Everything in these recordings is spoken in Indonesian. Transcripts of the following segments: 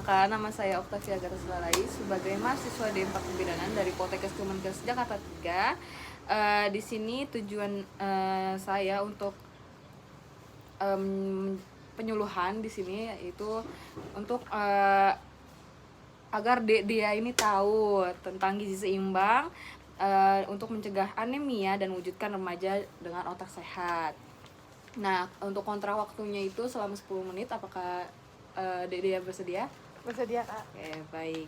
Perkenalkan, nama saya Oktavia Gataslalai sebagai mahasiswa D4 Kebidanan dari Poltekkes Kemenkes Jakarta 3. Di sini tujuan saya untuk penyuluhan di sini itu untuk agar dia ini tahu tentang gizi seimbang untuk mencegah anemia dan wujudkan remaja dengan otak sehat. Nah, untuk kontrak waktunya itu selama 10 menit, apakah Dede bersedia? Bersedia, Kak. Oke, baik.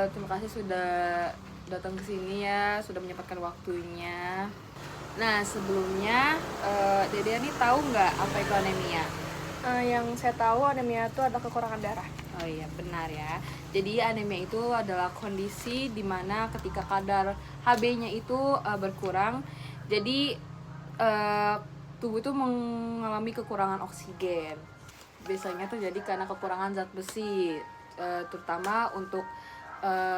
Terima kasih sudah datang ke sini ya, sudah menyempatkan waktunya. Nah, sebelumnya Dede ini tahu nggak apa itu anemia? Yang saya tahu anemia itu adalah kekurangan darah. Oh iya, benar ya. Jadi anemia itu adalah kondisi di mana ketika kadar Hb-nya itu berkurang, jadi tubuh itu mengalami kekurangan oksigen. Biasanya terjadi karena kekurangan zat besi, terutama untuk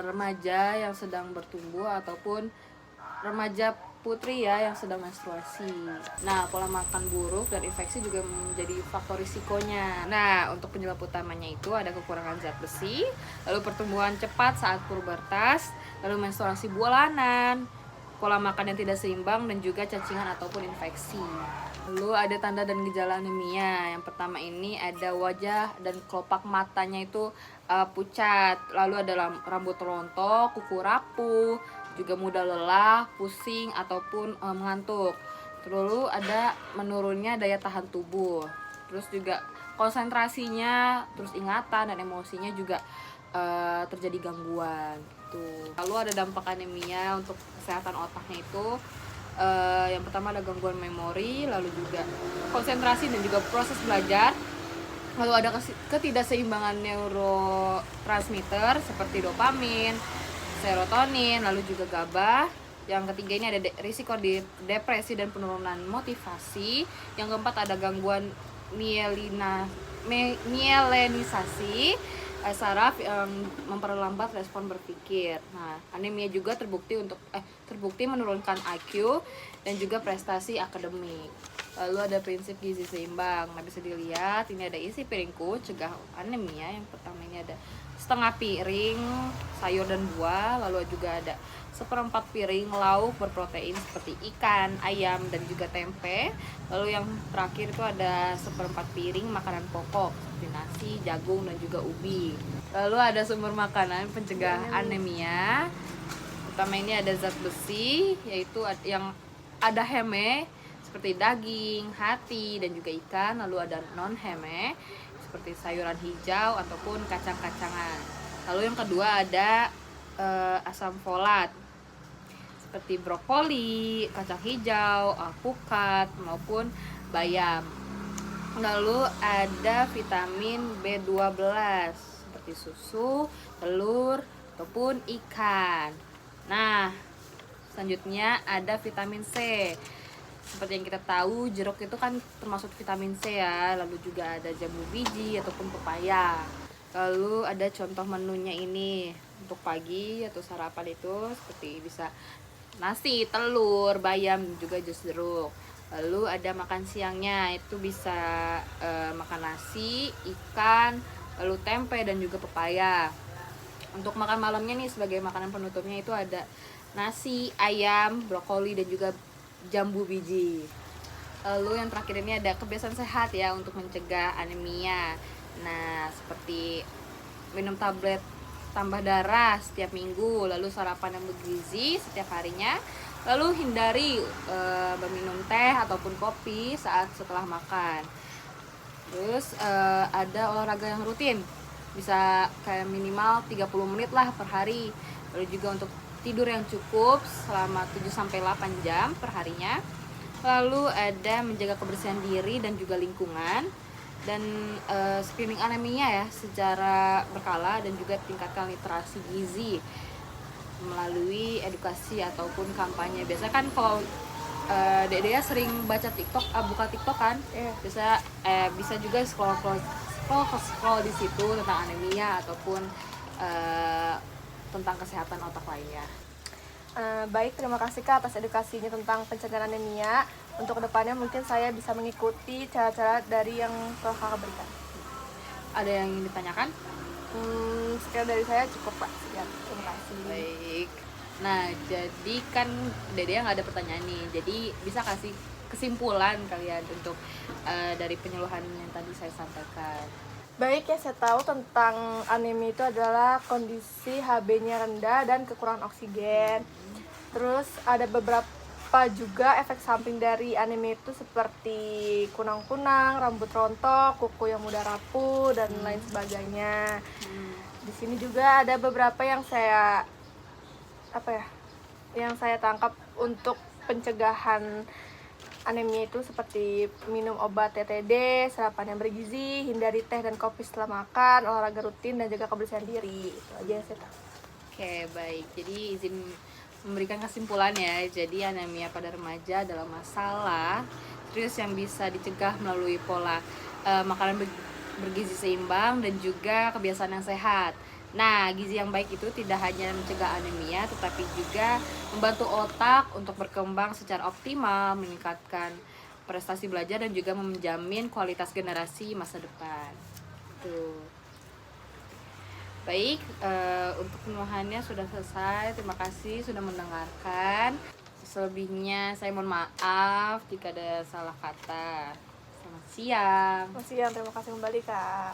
remaja yang sedang bertumbuh ataupun remaja putri ya yang sedang menstruasi. Nah, pola makan buruk dan infeksi juga menjadi faktor risikonya. Nah, untuk penyebab utamanya itu ada kekurangan zat besi, lalu pertumbuhan cepat saat pubertas, lalu menstruasi bulanan, pola makan yang tidak seimbang, dan juga cacingan ataupun infeksi. Lalu ada tanda dan gejala anemia. Yang pertama ini ada wajah dan kelopak matanya itu pucat, lalu ada rambut rontok, kuku rapuh, juga mudah lelah, pusing ataupun mengantuk. Lalu ada menurunnya daya tahan tubuh. Terus juga konsentrasinya, terus ingatan dan emosinya juga terjadi gangguan. Tuh. Lalu ada dampak anemia untuk kesehatan otaknya itu yang pertama ada gangguan memori, lalu juga konsentrasi dan juga proses belajar. Lalu ada ketidakseimbangan neurotransmitter seperti dopamin, serotonin, lalu juga GABA. Yang ketiga ini ada risiko depresi dan penurunan motivasi. Yang keempat ada gangguan mielenisasi saraf yang memperlambat respon berpikir. Nah, anemia juga terbukti menurunkan IQ dan juga prestasi akademik. Lalu ada prinsip gizi seimbang. Nah, bisa dilihat ini ada isi piringku cegah anemia. Yang pertama ini ada setengah piring sayur dan buah, lalu juga ada seperempat piring lauk berprotein seperti ikan, ayam, dan juga tempe. Lalu yang terakhir itu ada seperempat piring makanan pokok seperti nasi, jagung, dan juga ubi. Lalu ada sumber makanan pencegah anemia. Pertama ini ada zat besi, yaitu yang ada heme seperti daging, hati, dan juga ikan. Lalu ada non heme seperti sayuran hijau ataupun kacang-kacangan. Lalu yang kedua ada asam folat seperti brokoli, kacang hijau, alpukat maupun bayam. Lalu ada vitamin B12 seperti susu, telur ataupun ikan. Nah, selanjutnya ada vitamin C. Seperti yang kita tahu, jeruk itu kan termasuk vitamin C ya. Lalu juga ada jambu biji ataupun pepaya. Lalu ada contoh menunya ini untuk pagi atau sarapan itu seperti bisa nasi, telur, bayam, juga jus jeruk. Lalu ada makan siangnya, itu bisa makan nasi, ikan, lalu tempe dan juga pepaya. Untuk makan malamnya nih sebagai makanan penutupnya itu ada nasi, ayam, brokoli, dan juga jambu biji. Lalu yang terakhir ini ada kebiasaan sehat ya untuk mencegah anemia. Nah, seperti minum tablet tambah darah setiap minggu, lalu sarapan yang bergizi setiap harinya, lalu hindari meminum teh ataupun kopi saat setelah makan. Terus ada olahraga yang rutin, bisa kayak minimal 30 menit lah per hari. Lalu juga untuk tidur yang cukup selama 7-8 jam per harinya. Lalu ada menjaga kebersihan diri dan juga lingkungan, dan screening anemia ya secara berkala, dan juga tingkatkan literasi gizi melalui edukasi ataupun kampanye. Biasanya kan kalau Dede ya sering baca TikTok, buka TikTok kan, bisa juga scroll di situ tentang anemia ataupun tentang kesehatan otak lainnya. Baik, terima kasih Kak atas edukasinya tentang pencegahan anemia. Untuk kedepannya mungkin saya bisa mengikuti cara-cara dari yang telah Kakak berikan. Ada yang ingin ditanyakan? Sekian dari saya cukup Pak. Sekian. Terima kasih. Baik. Nah, jadi kan Dede nggak ada pertanyaan nih. Jadi bisa kasih kesimpulan kalian untuk dari penyuluhan yang tadi saya sampaikan. Baik, yang saya tahu tentang anemia itu adalah kondisi HB-nya rendah dan kekurangan oksigen. Terus ada beberapa juga efek samping dari anemia itu seperti kunang-kunang, rambut rontok, kuku yang mudah rapuh dan lain sebagainya. Di sini juga ada beberapa yang saya tangkap untuk pencegahan anemia itu seperti minum obat TTD, sarapan yang bergizi, hindari teh dan kopi setelah makan, olahraga rutin dan jaga kebersihan diri. Itu aja yang saya tahu. Oke, baik. Jadi izin memberikan kesimpulan ya. Jadi anemia pada remaja adalah masalah serius yang bisa dicegah melalui pola makanan bergizi seimbang dan juga kebiasaan yang sehat. Nah, gizi yang baik itu tidak hanya mencegah anemia, tetapi juga membantu otak untuk berkembang secara optimal, meningkatkan prestasi belajar dan juga menjamin kualitas generasi masa depan. Tuh. Baik, untuk penuhannya sudah selesai. Terima kasih sudah mendengarkan. Selebihnya saya mohon maaf jika ada salah kata. Selamat siang. Terima kasih, terima kasih kembali Kak.